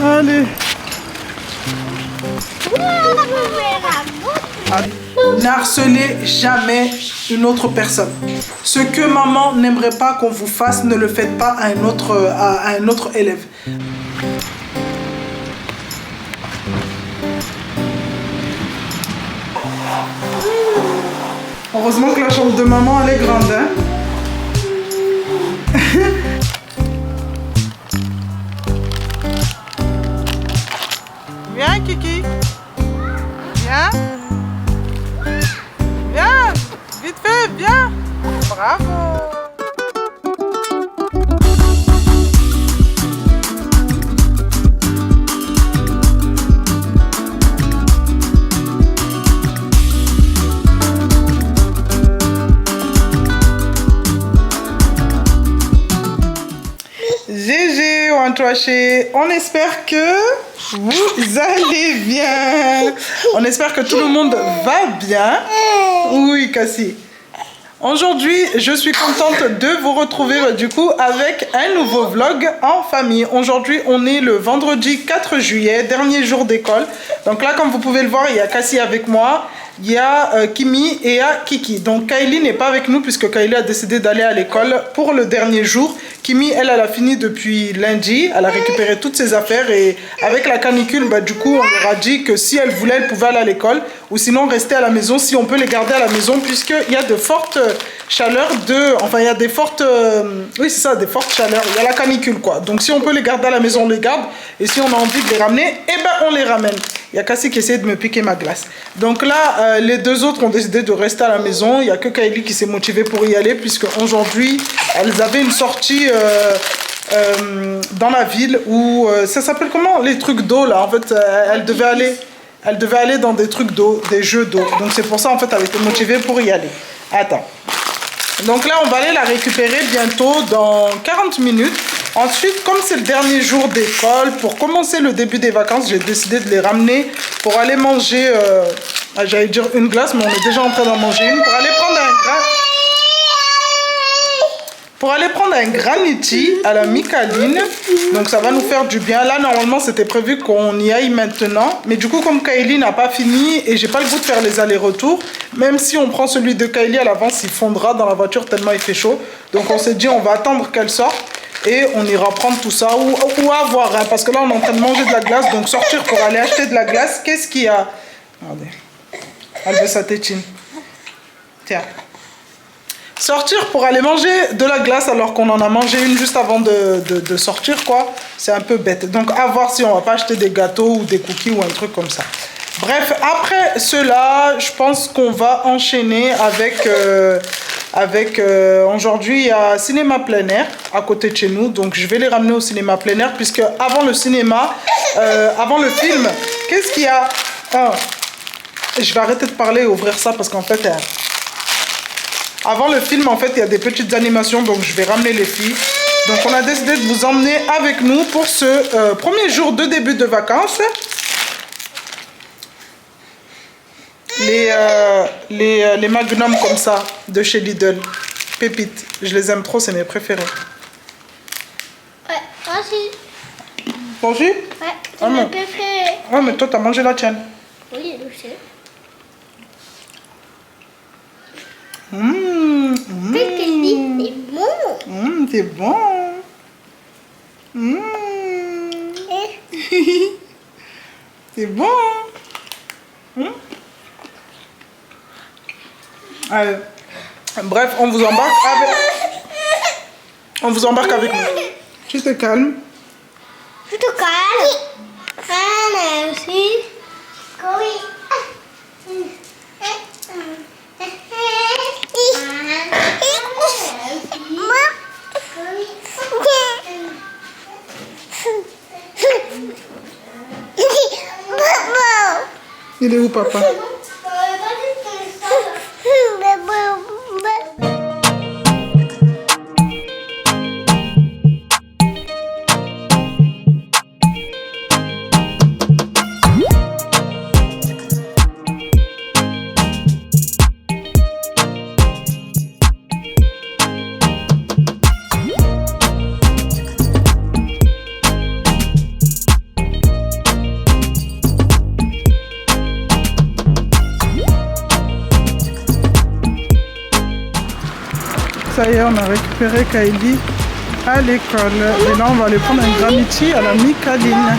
Allez. N'harcelez jamais une autre personne. Ce que maman n'aimerait pas qu'on vous fasse, ne le faites pas à un autre élève. Heureusement que la chambre de maman elle est grande, hein? Viens Kiki. Viens. Viens. Vite fait, viens. Bravo. GG, on espère que vous allez bien. On espère que tout le monde va bien. Oui, Cassie. Aujourd'hui, je suis contente de vous retrouver du coup avec un nouveau vlog en famille. Aujourd'hui, on est le vendredi 4 juillet, dernier jour d'école. Donc là, comme vous pouvez le voir, il y a Cassie avec moi. Il y a Kimi et il y a Kiki. Donc Kylie n'est pas avec nous puisque Kylie a décidé d'aller à l'école pour le dernier jour. Kimi, elle a fini depuis lundi. Elle a récupéré toutes ses affaires et avec la canicule, du coup, on leur a dit que si elle voulait, elle pouvait aller à l'école ou sinon rester à la maison si on peut les garder à la maison puisqu'il y a de fortes chaleurs il y a des fortes... oui, c'est ça, des fortes chaleurs. Il y a la canicule, quoi. Donc si on peut les garder à la maison, on les garde. Et si on a envie de les ramener, on les ramène. Il y a Cassie qui essaie de me piquer ma glace. Donc là, les deux autres ont décidé de rester à la maison. Il n'y a que Kylie qui s'est motivée pour y aller puisque aujourd'hui, elles avaient une sortie dans la ville où... ça s'appelle comment? Les trucs d'eau, là. En fait, elle devait aller dans des trucs d'eau, des jeux d'eau. Donc c'est pour ça, en fait, elle était motivée pour y aller. Attends. Donc là, on va aller la récupérer bientôt dans 40 minutes. Ensuite, comme c'est le dernier jour d'école, pour commencer le début des vacances, j'ai décidé de les ramener pour aller manger, j'allais dire une glace, mais on est déjà en train d'en manger une, pour aller prendre un graniti à la Micaline. Donc ça va nous faire du bien. Là, normalement, c'était prévu qu'on y aille maintenant. Mais du coup, comme Kylie n'a pas fini et j'ai pas le goût de faire les allers-retours, même si on prend celui de Kylie à l'avance, il fondra dans la voiture tellement il fait chaud. Donc on s'est dit, on va attendre qu'elle sorte. Et on ira prendre tout ça ou à voir, hein, parce que là on est en train de manger de la glace. Donc sortir pour aller acheter de la glace. Qu'est-ce qu'il y a? Regardez. Elle veut sa tétine. Tiens. Sortir pour aller manger de la glace alors qu'on en a mangé une juste avant de sortir, quoi. C'est un peu bête. Donc à voir si on va pas acheter des gâteaux ou des cookies ou un truc comme ça. Bref, après cela, je pense qu'on va enchaîner avec aujourd'hui, il y a cinéma plein air à côté de chez nous. Donc, je vais les ramener au cinéma plein air puisque avant le cinéma, avant le film, qu'est-ce qu'il y a? Je vais arrêter de parler et ouvrir ça parce qu'en fait, avant le film, en fait, il y a des petites animations. Donc, je vais ramener les filles. Donc, on a décidé de vous emmener avec nous pour ce premier jour de début de vacances. Les magnums comme ça de chez Lidl, pépites, je les aime trop, c'est mes préférés. Ouais, moi aussi. Toi aussi? Ouais, c'est mes préférés. Ouais, mais toi t'as mangé la tienne. Oui, je sais. Pépites, c'est bon. C'est bon. C'est bon. Allez. Bref, on vous embarque avec nous. Tu te calmes. Je te calme. Ah, merci. Il est où, papa? Ça y est, on a récupéré Kylie à l'école. Et là, on va aller prendre un graniti à la Micaline.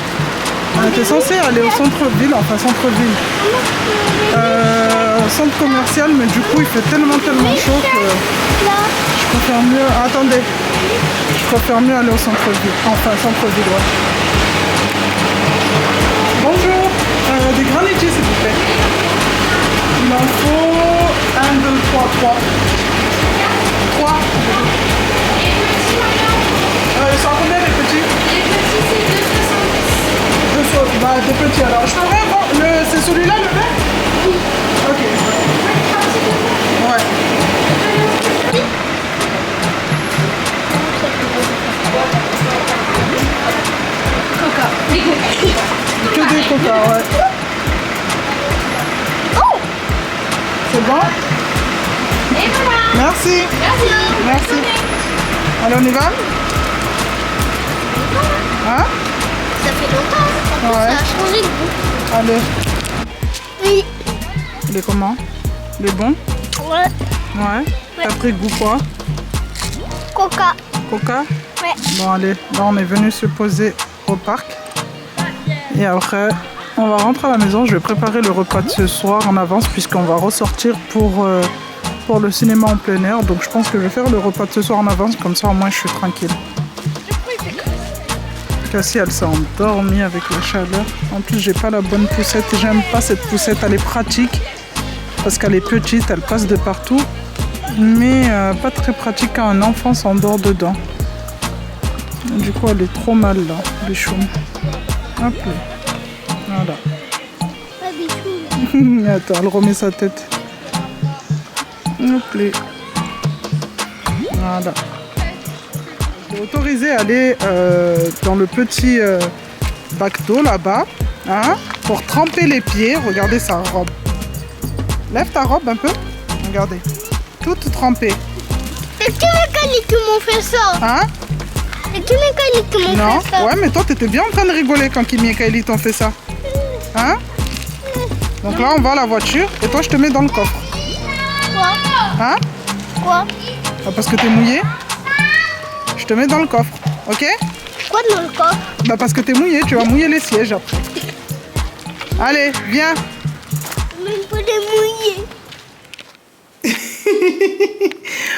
On était censé aller au centre-ville, enfin centre-ville, au centre commercial, mais du coup, il fait tellement chaud que je préfère mieux... Attendez, je préfère mieux aller au centre-ville, enfin centre-ville, ouais. Bonjour, des granitis s'il vous plaît. Il en faut 1, 2, 3, 3. 3. Ils sont à combien les petits? Les petits, c'est 2,70. Bah, des petits alors. Je pourrais voir, c'est celui-là le vert? Oui. Ok. Ouais. Coca. Que des coca, ouais. Oh. C'est bon? Et voilà. Merci. Merci. Allez, on y va? Hein? Ça fait longtemps. Ouais. Ça a changé de goût. Allez. Oui. Il est comment? Il est bon? Ouais. Ouais. T'as pris goût quoi? Coca. Coca? Ouais. Bon, allez. Là, on est venu se poser au parc. Et après, on va rentrer à la maison. Je vais préparer le repas de ce soir en avance puisqu'on va ressortir pour le cinéma en plein air. Donc, je pense que je vais faire le repas de ce soir en avance. Comme ça, au moins, je suis tranquille. Cassie, elle s'est endormie avec la chaleur. En plus, j'ai pas la bonne poussette. J'aime pas cette poussette. Elle est pratique parce qu'elle est petite, elle passe de partout. Mais pas très pratique quand un enfant s'endort dedans. Du coup, elle est trop mal là, bichoune. Hop là. Voilà. Pas bichou. Attends, elle remet sa tête. Hop là. Voilà. Je t'ai autorisé à aller dans le petit bac d'eau là-bas, hein, pour tremper les pieds. Regardez sa robe. Lève ta robe un peu. Regardez. Toute trempée. C'est tous mes collègues qui m'ont fait ça. Hein? C'est tous mes collègues qui m'ont Non. fait ça. Ouais, mais toi, t'étais bien en train de rigoler quand Kimi et Kylie t'ont fait ça. Hein? Donc là, on va à la voiture et toi, je te mets dans le coffre. Quoi? Hein? Quoi? Ah, parce que t'es mouillé? Je te mets dans le coffre, ok? Quoi dans le coffre? Bah parce que t'es mouillé, tu vas mouiller les sièges après. Allez, viens. Même pas de mouiller.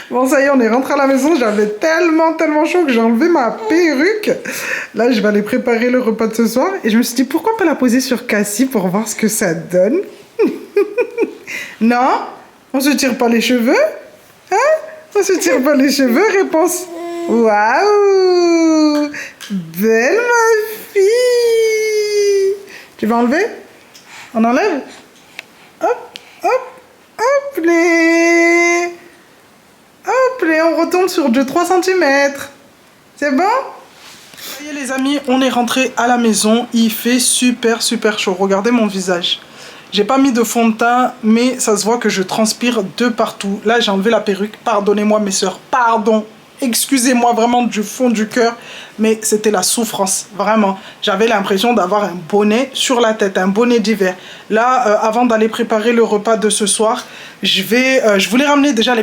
Bon, ça y est, on est rentré à la maison. J'avais tellement chaud que j'ai enlevé ma perruque. Là, je vais aller préparer le repas de ce soir. Et je me suis dit, pourquoi pas la poser sur Cassie pour voir ce que ça donne? Non? On se tire pas les cheveux? Hein? On se tire pas les cheveux? Réponse. Waouh! Belle ma fille! Tu vas enlever? On enlève? Hop, hop, hop, les. Hop, et on retourne sur du 3 cm. C'est bon? Ça y est les amis, on est rentré à la maison. Il fait super chaud. Regardez mon visage. J'ai pas mis de fond de teint, mais ça se voit que je transpire de partout. Là, j'ai enlevé la perruque. Pardonnez-moi mes soeurs, pardon. Excusez-moi vraiment du fond du cœur, mais c'était la souffrance, vraiment. J'avais l'impression d'avoir un bonnet sur la tête, un bonnet d'hiver. Là, avant d'aller préparer le repas de ce soir, je voulais ramener déjà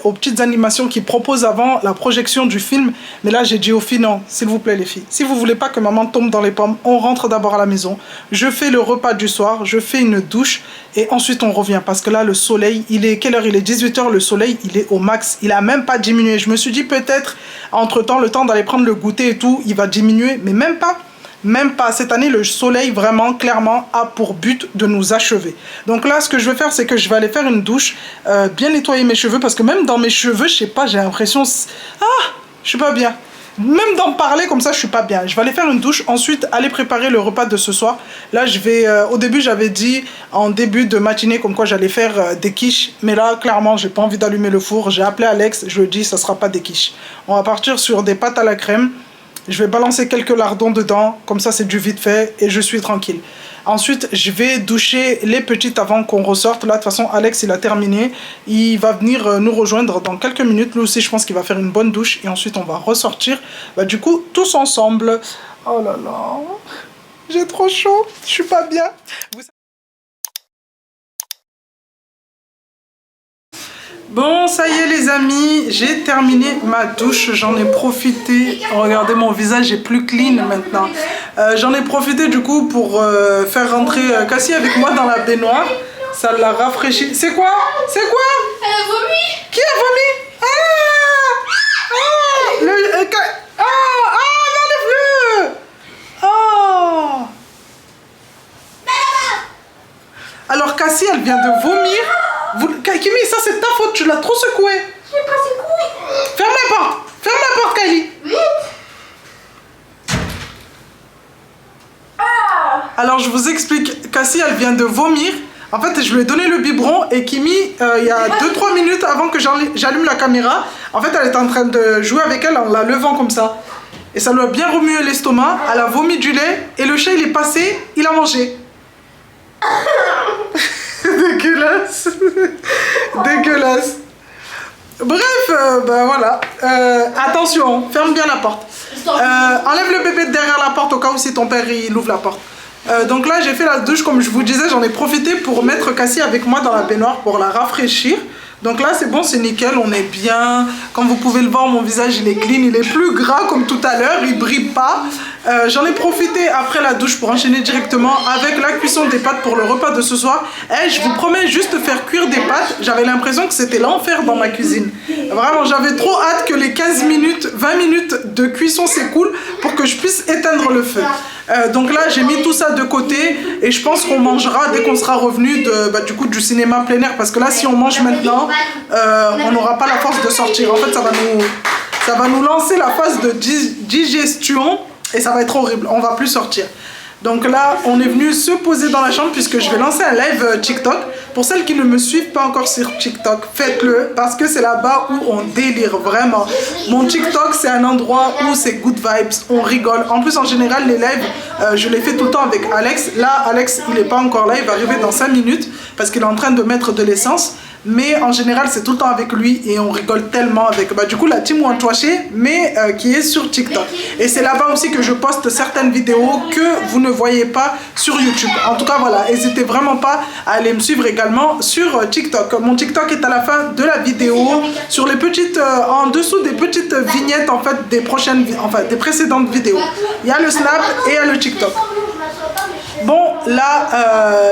aux petites animations qu'ils proposent avant la projection du film. Mais là, j'ai dit aux filles, non, s'il vous plaît les filles, si vous voulez pas que maman tombe dans les pommes, on rentre d'abord à la maison. Je fais le repas du soir, je fais une douche et ensuite on revient. Parce que là, le soleil, quelle heure? Il est 18 h, le soleil, il est au max. Il a même pas diminué. Je me suis dit peut-être, entre-temps, le temps d'aller prendre le goûter et tout, il va diminuer, mais même pas. Même pas. Cette année, le soleil, vraiment, clairement, a pour but de nous achever. Donc là, ce que je vais faire, c'est que je vais aller faire une douche, bien nettoyer mes cheveux, parce que même dans mes cheveux, je sais pas, j'ai l'impression... Ah, je suis pas bien. Même d'en parler comme ça, je suis pas bien. Je vais aller faire une douche, ensuite aller préparer le repas de ce soir. Là, je vais... au début, j'avais dit, en début de matinée, comme quoi j'allais faire des quiches. Mais là, clairement, j'ai pas envie d'allumer le four. J'ai appelé Alex, je lui ai dit, ça sera pas des quiches. On va partir sur des pâtes à la crème. Je vais balancer quelques lardons dedans, comme ça c'est du vite fait et je suis tranquille. Ensuite, je vais doucher les petites avant qu'on ressorte. Là, de toute façon, Alex, il a terminé. Il va venir nous rejoindre dans quelques minutes. Lui aussi, je pense qu'il va faire une bonne douche et ensuite on va ressortir. Bah, du coup, tous ensemble. Oh là là, j'ai trop chaud, je suis pas bien. Bon, ça y est les amis, j'ai terminé ma douche, j'en ai profité. Regardez, mon visage est plus clean maintenant. J'en ai profité du coup pour faire rentrer Cassie avec moi dans la baignoire. Ça l'a rafraîchi. C'est quoi? C'est quoi? Elle a vomi. Qui a vomi? Enlève-le! Oh! Alors Cassie, elle vient de vomir. Kimi, ça c'est ta faute, tu l'as trop secoué. Je l'ai pas secoué. Ferme la porte. Ferme la porte, Kylie. Vite. Alors je vous explique, Cassie, elle vient de vomir. En fait, je lui ai donné le biberon et Kimi, il y a 2-3 minutes avant que j'allume la caméra, en fait, elle était en train de jouer avec elle en la levant comme ça. Et ça lui a bien remué l'estomac, elle a vomi du lait et le chat, il est passé, il a mangé. Dégueulasse. Dégueulasse. Bref, ben voilà. Attention, ferme bien la porte. Enlève le bébé derrière la porte au cas où si ton père il ouvre la porte. Donc là j'ai fait la douche comme je vous disais, j'en ai profité pour mettre Cassie avec moi dans la baignoire pour la rafraîchir. Donc là c'est bon, c'est nickel, on est bien. Comme vous pouvez le voir, mon visage il est clean, il est plus gras comme tout à l'heure, il brille pas. J'en ai profité après la douche pour enchaîner directement avec la cuisson des pâtes pour le repas de ce soir. Et je vous promets, juste faire cuire des pâtes, j'avais l'impression que c'était l'enfer dans ma cuisine. Vraiment, j'avais trop hâte que les 15 minutes, 20 minutes de cuisson s'écoulent pour que je puisse éteindre le feu. Donc là, j'ai mis tout ça de côté et je pense qu'on mangera dès qu'on sera revenu du coup du cinéma plein air. Parce que là, si on mange maintenant, on n'aura pas la force de sortir. En fait, ça va nous lancer la phase de digestion. Et ça va être horrible, on va plus sortir. Donc là, on est venu se poser dans la chambre puisque je vais lancer un live TikTok. Pour celles qui ne me suivent pas encore sur TikTok, faites-le parce que c'est là-bas où on délire vraiment. Mon TikTok, c'est un endroit où c'est good vibes, on rigole. En plus, en général, les lives, je les fais tout le temps avec Alex. Là, Alex, il n'est pas encore là, il va arriver dans 5 minutes parce qu'il est en train de mettre de l'essence. Mais en général, c'est tout le temps avec lui et on rigole tellement avec du coup la team Wantwaché, mais qui est sur TikTok. Et c'est là-bas aussi que je poste certaines vidéos que vous ne voyez pas sur YouTube. En tout cas, voilà, n'hésitez vraiment pas à aller me suivre également sur TikTok. Mon TikTok est à la fin de la vidéo, sur les petites, en dessous des petites vignettes en fait des précédentes vidéos. Il y a le Snap et il y a le TikTok. Bon, là,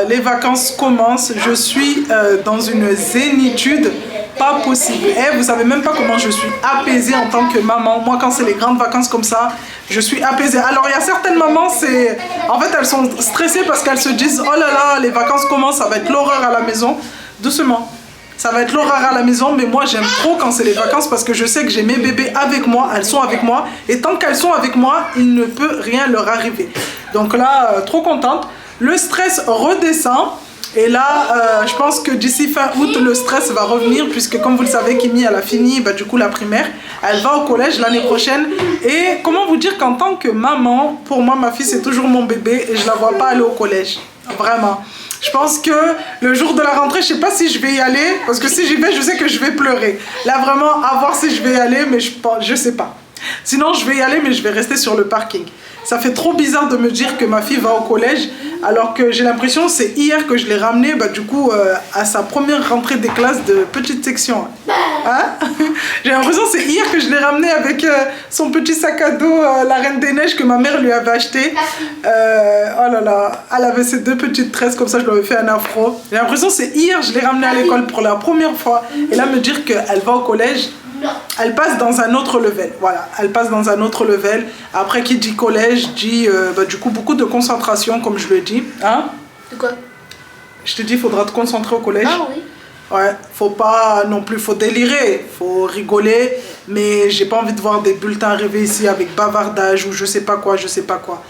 les vacances commencent. Je suis dans une zénitude pas possible. Et vous savez même pas comment je suis apaisée en tant que maman. Moi, quand c'est les grandes vacances comme ça, je suis apaisée. Alors, il y a certaines mamans, en fait, elles sont stressées parce qu'elles se disent « Oh là là, les vacances commencent, ça va être l'horreur à la maison. » Doucement. Ça va être l'horreur à la maison, mais moi j'aime trop quand c'est les vacances parce que je sais que j'ai mes bébés avec moi, elles sont avec moi. Et tant qu'elles sont avec moi, il ne peut rien leur arriver. Donc là, trop contente. Le stress redescend. Et là, je pense que d'ici fin août, le stress va revenir puisque comme vous le savez, Kimi, elle a fini du coup la primaire. Elle va au collège l'année prochaine. Et comment vous dire qu'en tant que maman, pour moi, ma fille, c'est toujours mon bébé et je la vois pas aller au collège. Vraiment. Je pense que le jour de la rentrée, je sais pas si je vais y aller. Parce que si j'y vais, je sais que je vais pleurer. Là, vraiment, à voir si je vais y aller, mais je sais pas. Sinon, je vais y aller, mais je vais rester sur le parking. Ça fait trop bizarre de me dire que ma fille va au collège, alors que j'ai l'impression, c'est hier que je l'ai ramenée, du coup, à sa première rentrée des classes de petite section. Hein? J'ai l'impression que c'est hier que je l'ai ramenée avec son petit sac à dos, la Reine des Neiges que ma mère lui avait acheté. Oh là là, elle avait ses 2 petites tresses, comme ça, je lui avais fait un afro. J'ai l'impression que c'est hier, je l'ai ramenée à l'école pour la première fois. Et là, me dire qu'elle va au collège, elle passe dans un autre level. Voilà, elle passe dans un autre level. Après, qui dit collège, dit du coup beaucoup de concentration, comme je le dis. Hein? De quoi? Je te dis, il faudra te concentrer au collège. Ah oui. Ouais, faut pas non plus, faut délirer, faut rigoler. Mais j'ai pas envie de voir des bulletins arriver ici avec bavardage ou je sais pas quoi, je sais pas quoi.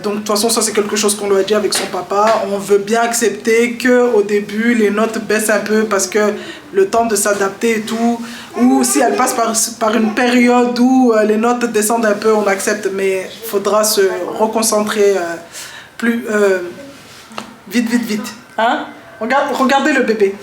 Donc de toute façon ça c'est quelque chose qu'on lui a dit avec son papa. On veut bien accepter que au début les notes baissent un peu parce que le temps de s'adapter et tout, ou si elle passe par une période où les notes descendent un peu, on accepte, mais il faudra se reconcentrer vite hein. Regardez le bébé.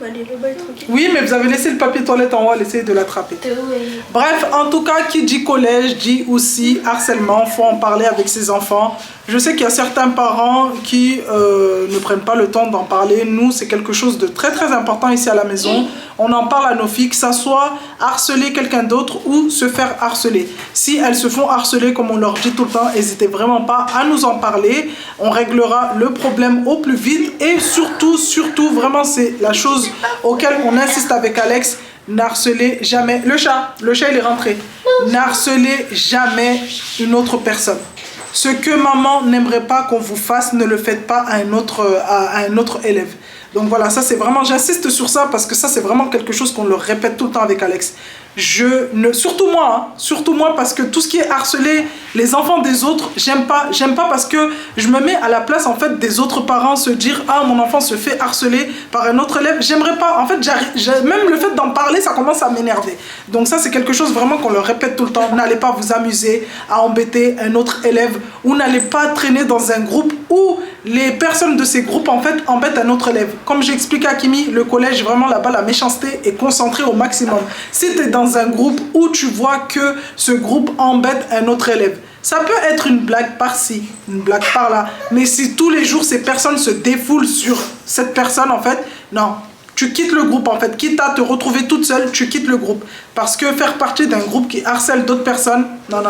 Allez, le bail tranquille. Oui, mais vous avez laissé le papier toilette en haut, essayez de l'attraper. Oui. Bref, en tout cas, qui dit collège dit aussi harcèlement. Il faut en parler avec ses enfants. Je sais qu'il y a certains parents qui ne prennent pas le temps d'en parler. Nous, c'est quelque chose de très très important ici à la maison. On en parle à nos filles, que ça soit harceler quelqu'un d'autre ou se faire harceler. Si elles se font harceler, comme on leur dit tout le temps, n'hésitez vraiment pas à nous en parler. On réglera le problème au plus vite. Et surtout, vraiment, c'est la chose auquel on insiste avec Alex. N'harcelez jamais le chat il est rentré. N'harcelez jamais une autre personne. Ce que maman n'aimerait pas qu'on vous fasse, ne le faites pas à un autre élève. Donc voilà, ça c'est vraiment, j'insiste sur ça parce que ça c'est vraiment quelque chose qu'on leur répète tout le temps avec Alex. Surtout moi parce que tout ce qui est harceler les enfants des autres, j'aime pas parce que je me mets à la place en fait des autres parents, se dire ah mon enfant se fait harceler par un autre élève, j'aimerais pas, en fait même le fait d'en parler ça commence à m'énerver. Donc ça c'est quelque chose vraiment qu'on leur répète tout le temps, n'allez pas vous amuser à embêter un autre élève ou n'allez pas traîner dans un groupe où les personnes de ces groupes en fait embêtent un autre élève. Comme j'ai expliqué à Kimi, le collège vraiment là-bas la méchanceté est concentrée au maximum. Si tu es dans un groupe où tu vois que ce groupe embête un autre élève, ça peut être une blague par-ci, une blague par-là, mais si tous les jours ces personnes se défoulent sur cette personne en fait, non, tu quittes le groupe en fait, quitte à te retrouver toute seule, tu quittes le groupe. Parce que faire partie d'un groupe qui harcèle d'autres personnes, non.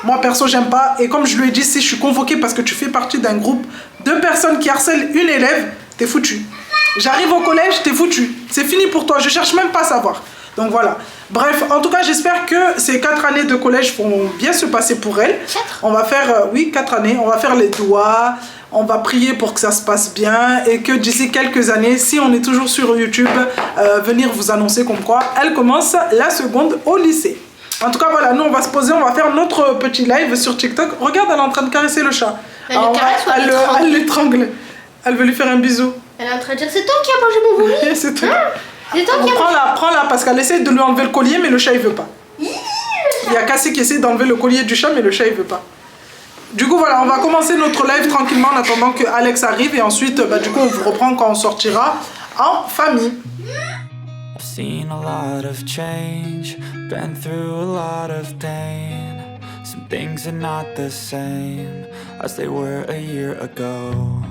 Moi perso j'aime pas, et comme je lui ai dit, si je suis convoquée parce que tu fais partie d'un groupe de personnes qui harcèlent une élève, t'es foutu. J'arrive au collège, t'es foutu. C'est fini pour toi, je cherche même pas à savoir. Donc voilà. Bref, en tout cas, j'espère que ces 4 années de collège vont bien se passer pour elle. 4 On va faire, 4 années, on va faire les doigts, on va prier pour que ça se passe bien et que d'ici quelques années, si on est toujours sur YouTube, venir vous annoncer comme quoi elle commence la seconde au lycée. En tout cas, voilà, nous on va se poser, on va faire notre petit live sur TikTok. Regarde, elle est en train de caresser le chat. Elle l'étrangle. Elle veut lui faire un bisou. Elle est en train de dire c'est toi qui as mangé mon vomi. C'est toi. C'est toi qui as Prends-la parce qu'elle essaie de lui enlever le collier mais le chat il veut pas. Il y a Cassie qui essaie d'enlever le collier du chat mais le chat il veut pas. Du coup voilà, on va commencer notre live tranquillement en attendant que Alex arrive et ensuite du coup on vous reprend quand on sortira en famille. I've seen a lot of change, been through a lot of pain. Some things are not the same as they were a year ago.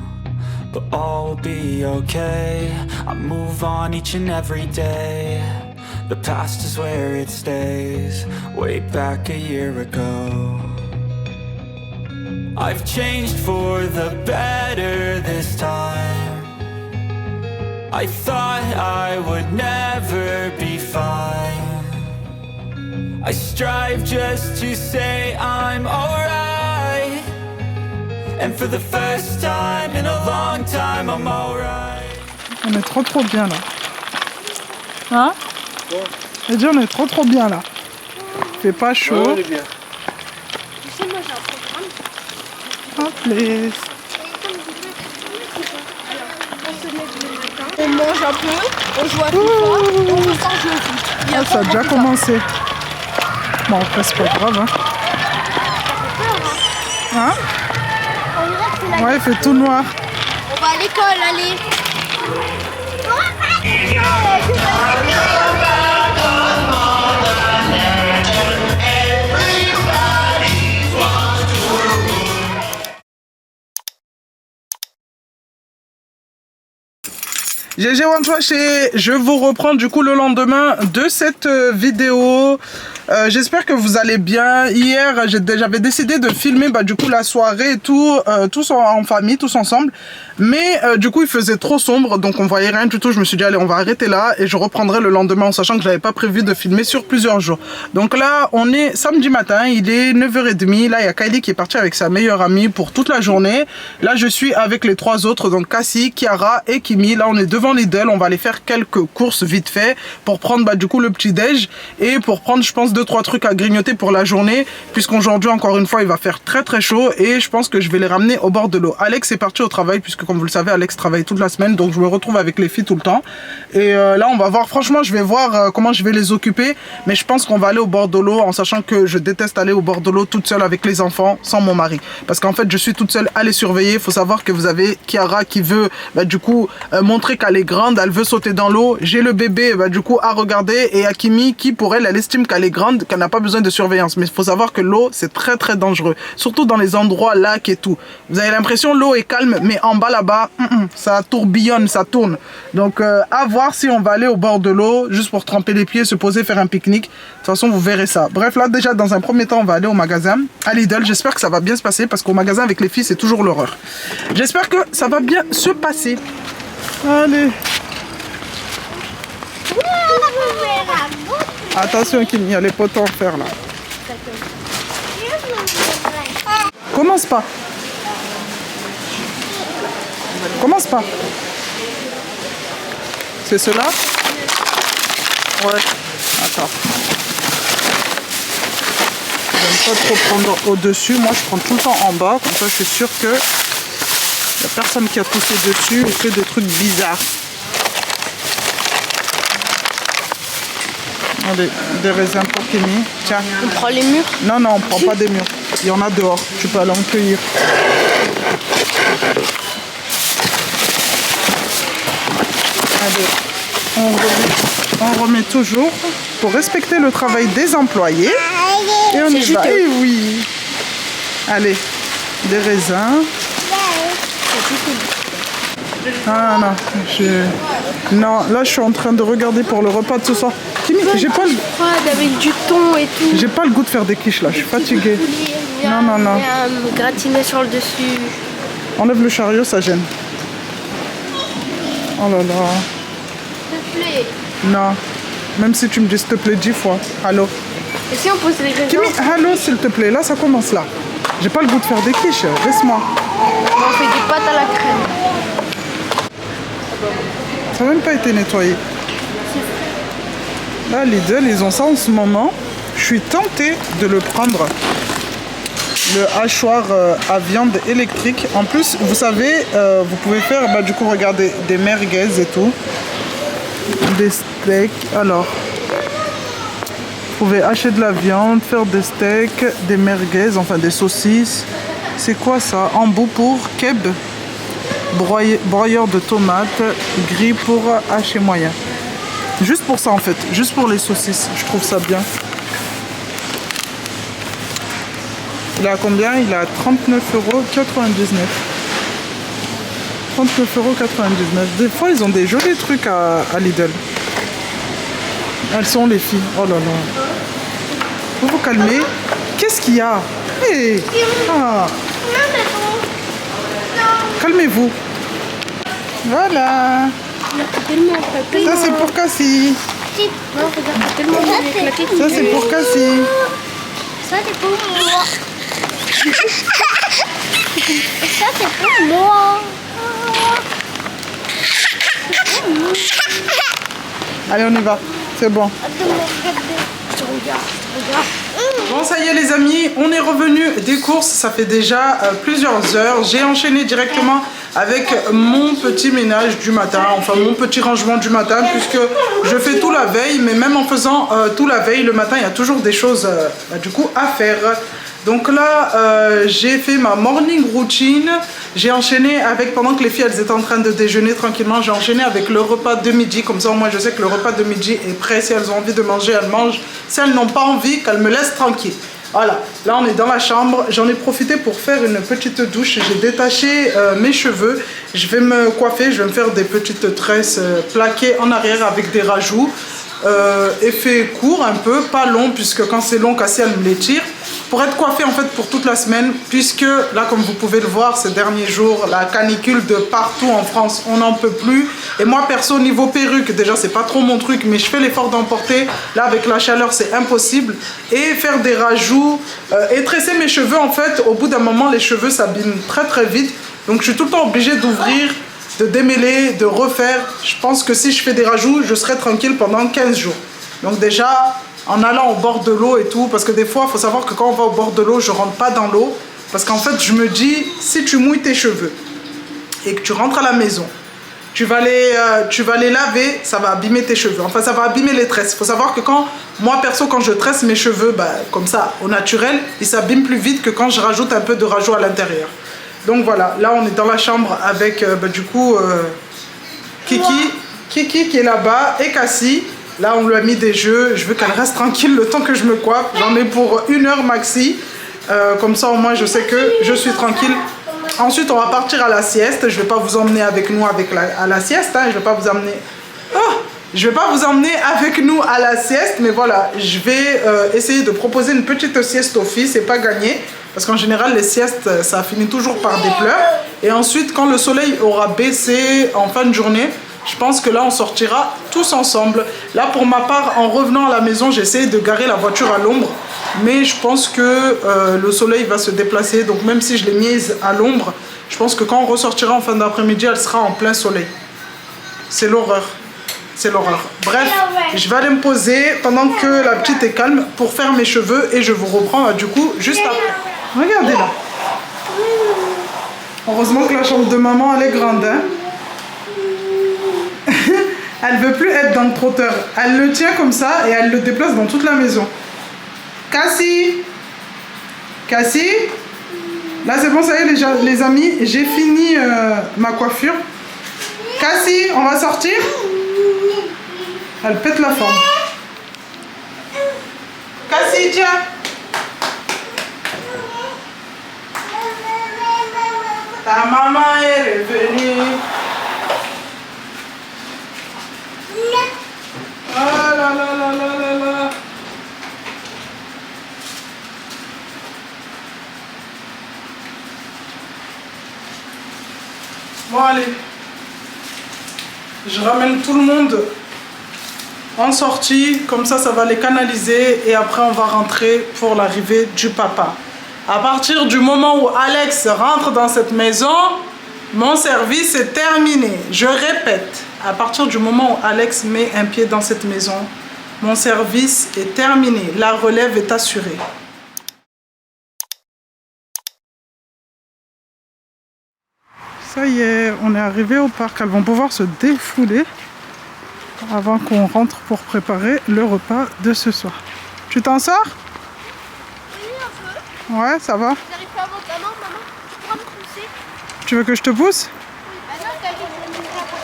But all will be okay, I move on each and every day. The past is where it stays, way back a year ago. I've changed for the better this time. I thought I would never be fine. I strive just to say I'm alright. And for the first time in a long time I'm alright. On est trop bien là. Hein? Ouais. On est trop bien là. Il fait pas chaud. Ouais, on est bien. Tu sais, moi j'ai un programme. Hop les. On mange un peu, on joue à FIFA, et on ressort jouer au foot. Ah, ça a déjà commencé. Bon après c'est pas grave hein. Hein? Ouais, il fait tout noir. On va à l'école, allez. GG One Trash et je vous reprends du coup le lendemain de cette vidéo. J'espère que vous allez bien. Hier j'avais décidé de filmer du coup la soirée et tout, tous en famille, tous ensemble. Mais du coup il faisait trop sombre donc on voyait rien du tout. Je me suis dit allez on va arrêter là et je reprendrai le lendemain en sachant que j'avais pas prévu de filmer sur plusieurs jours. Donc là on est samedi matin, il est 9h30. Là il y a Kylie qui est partie avec sa meilleure amie pour toute la journée. Là je suis avec les 3 autres, donc Cassie, Kiara et Kimi. Là on est devant Lidl, on va aller faire quelques courses vite fait pour prendre du coup le petit déj et pour prendre je pense 2-3 trucs à grignoter pour la journée puisqu'aujourd'hui encore une fois il va faire très chaud et je pense que je vais les ramener au bord de l'eau. Alex est parti au travail puisque comme vous le savez Alex travaille toute la semaine donc je me retrouve avec les filles tout le temps et là on va voir, franchement je vais voir comment je vais les occuper mais je pense qu'on va aller au bord de l'eau en sachant que je déteste aller au bord de l'eau toute seule avec les enfants sans mon mari parce qu'en fait je suis toute seule à les surveiller. Il faut savoir que vous avez Kiara qui veut du coup montrer qu'elle elle est grande, elle veut sauter dans l'eau. J'ai le bébé, bah, du coup, à regarder. Et Akimi, qui pour elle, elle estime qu'elle est grande, qu'elle n'a pas besoin de surveillance. Mais il faut savoir que l'eau, c'est très très dangereux. Surtout dans les endroits lacs et tout. Vous avez l'impression l'eau est calme, mais en bas là-bas, ça tourbillonne, ça tourne. Donc, à voir si on va aller au bord de l'eau, juste pour tremper les pieds, se poser, faire un pique-nique. De toute façon, vous verrez ça. Bref, là, déjà, dans un premier temps, on va aller au magasin, à Lidl. J'espère que ça va bien se passer, parce qu'au magasin, avec les filles, c'est toujours l'horreur. J'espère que ça va bien se passer. Allez. Attention, Kim, il y a les poteaux en fer là. Commence pas. Commence pas. C'est cela? Ouais. Attends. J'aime pas trop prendre au-dessus. Moi, je prends tout le temps en bas. Comme ça, je suis sûre que y a personne qui a poussé dessus et fait des trucs bizarres. Allez, des raisins pour Kimi. Tiens. On prend les murs? Non, non, on prend pas des murs. Il y en a dehors. Tu peux aller en cueillir. Allez, on remet toujours pour respecter le travail des employés. Et on y va. Et oui. Allez, des raisins. Ah non, non, là je suis en train de regarder pour le repas de ce soir. Kimi, j'ai pas le... avec du thon et tout. J'ai pas le goût de faire des quiches là, je suis fatiguée. Non, non, non. Gratiné sur le dessus. Enlève le chariot, ça gêne. Oh là là. S'il te plaît. Non, même si tu me dis s'il te plaît 10 fois. Allô. Et si on pose les raisins? Kimi, allô s'il te plaît, là ça commence là. J'ai pas le goût de faire des quiches, laisse-moi. On fait des pâtes à la crème. Ça n'a même pas été nettoyé. Là, Lidl, ils ont ça en ce moment. Je suis tentée de le prendre. Le hachoir à viande électrique. En plus, vous savez, vous pouvez faire, bah, du coup, regardez, des merguez et tout. Des steaks. Alors, vous pouvez hacher de la viande, faire des steaks, des merguez, enfin des saucisses. C'est quoi ça? Embout pour keb. Broyeur de tomates, gris pour hacher moyen. Juste pour ça en fait, juste pour les saucisses, je trouve ça bien. Il est à combien? Il est à 39,99 €. 39,99 €. Des fois ils ont des jolis trucs à Lidl. Elles sont les filles. Oh là là. Vous vous calmez. Qu'est-ce qu'il y a? Hey. Ah. Calmez-vous. Voilà. Ça c'est pour Cassie. Ça c'est pour Cassie. Ça c'est pour moi. Ça c'est pour moi. Allez, on y va. C'est bon. Bon, ça y est les amis, on est revenu des courses. Ça fait déjà plusieurs heures. J'ai enchaîné directement avec mon petit ménage du matin, enfin mon petit rangement du matin, puisque je fais tout la veille. Mais même en faisant tout la veille, le matin, il y a toujours des choses du coup à faire. Donc là, j'ai fait ma morning routine. J'ai enchaîné avec, pendant que les filles elles étaient en train de déjeuner tranquillement, j'ai enchaîné avec le repas de midi. Comme ça, moi, je sais que le repas de midi est prêt. Si elles ont envie de manger, elles mangent. Si elles n'ont pas envie, qu'elles me laissent tranquille. Voilà, là on est dans la chambre. J'en ai profité pour faire une petite douche. J'ai détaché mes cheveux. Je vais me coiffer, je vais me faire des petites tresses plaquées en arrière avec des rajouts. Effet court un peu, pas long, puisque quand c'est long, Cassie elle me les tire. Pour être coiffée en fait pour toute la semaine, puisque là comme vous pouvez le voir ces derniers jours, la canicule de partout en France, on n'en peut plus. Et moi perso niveau perruque, déjà c'est pas trop mon truc, mais je fais l'effort d'en porter. Là avec la chaleur c'est impossible. Et faire des rajouts et tresser mes cheveux en fait, au bout d'un moment les cheveux s'abîment très très vite. Donc je suis tout le temps obligée d'ouvrir, de démêler, de refaire. Je pense que si je fais des rajouts, je serai tranquille pendant 15 jours. Donc déjà, en allant au bord de l'eau et tout, parce que des fois, il faut savoir que quand on va au bord de l'eau, je rentre pas dans l'eau. Parce qu'en fait, je me dis, si tu mouilles tes cheveux et que tu rentres à la maison, tu vas les laver, ça va abîmer tes cheveux. Enfin, ça va abîmer les tresses. Il faut savoir que moi perso, quand je tresse mes cheveux, bah, comme ça, au naturel, ils s'abîment plus vite que quand je rajoute un peu de rajout à l'intérieur. Donc voilà, là on est dans la chambre avec du coup Kiki qui est là-bas et Cassie. Là, on lui a mis des jeux. Je veux qu'elle reste tranquille le temps que je me coiffe. J'en ai pour 1 heure maxi. Comme ça, au moins, je sais que je suis tranquille. Ensuite, on va partir à la sieste. Je ne vais pas vous emmener avec nous à la sieste. Hein. Je ne vais pas vous emmener... Oh, je vais pas vous emmener avec nous à la sieste. Mais voilà, je vais essayer de proposer une petite sieste aux filles. C'est pas gagné. Parce qu'en général, les siestes, ça finit toujours par des pleurs. Et ensuite, quand le soleil aura baissé en fin de journée, je pense que là, on sortira tous ensemble. Là, pour ma part, en revenant à la maison, j'essaie de garer la voiture à l'ombre. Mais je pense que le soleil va se déplacer. Donc, même si je l'ai mise à l'ombre, je pense que quand on ressortira en fin d'après-midi, elle sera en plein soleil. C'est l'horreur. C'est l'horreur. Bref, je vais aller me poser pendant que la petite est calme pour faire mes cheveux. Et je vous reprends du coup juste après. Regardez là. Heureusement que la chambre de maman, elle est grande. Hein. Elle veut plus être dans le trotteur. Elle le tient comme ça et elle le déplace dans toute la maison. Cassie. Cassie. Là, c'est bon, ça y est, les amis. J'ai fini ma coiffure. Cassie, on va sortir. Elle pète la forme. Cassie, tiens. Ta maman est revenue. Ah là là là là là là. Bon allez. Je ramène tout le monde en sortie. Comme ça va les canaliser. Et après on va rentrer pour l'arrivée du papa. À partir du moment où Alex rentre dans cette maison, mon service est terminé. Je répète, à partir du moment où Alex met un pied dans cette maison, mon service est terminé. La relève est assurée. Ça y est, on est arrivé au parc. Elles vont pouvoir se défouler avant qu'on rentre pour préparer le repas de ce soir. Tu t'en sors ? Ouais, ça va. J'arrive pas à monter. Ah non, maman, tu pourras me pousser. Tu veux que je te pousse?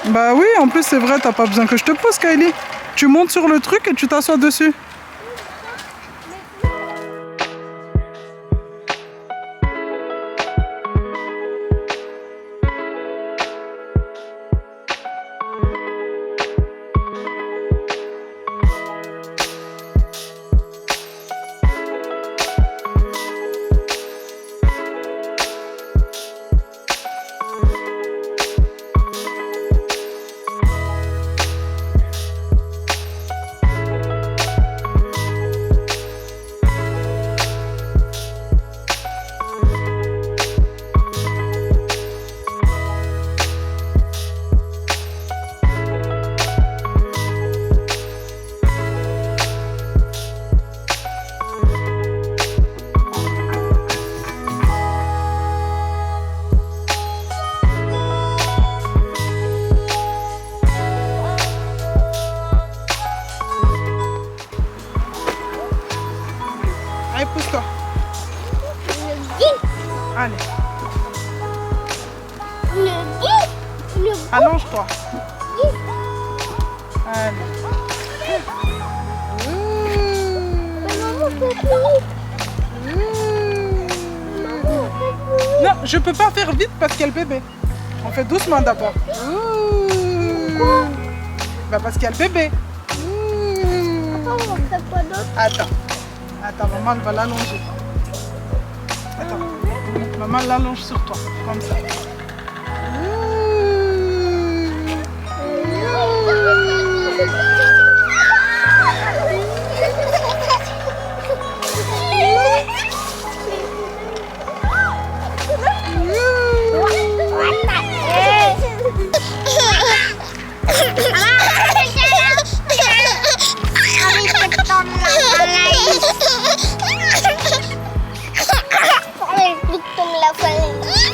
Oui, Bah oui, en plus c'est vrai, t'as pas besoin que je te pousse, Kylie. Tu montes sur le truc et tu t'assois dessus. Allez, pousse-toi. Allez. Allonge-toi. Allez. Non, je peux pas faire vite parce qu'il y a le bébé. On fait doucement d'abord. Bah parce qu'il y a le bébé. Attends. Attends, maman elle va l'allonger. Attends. Maman l'allonge sur toi, comme ça. La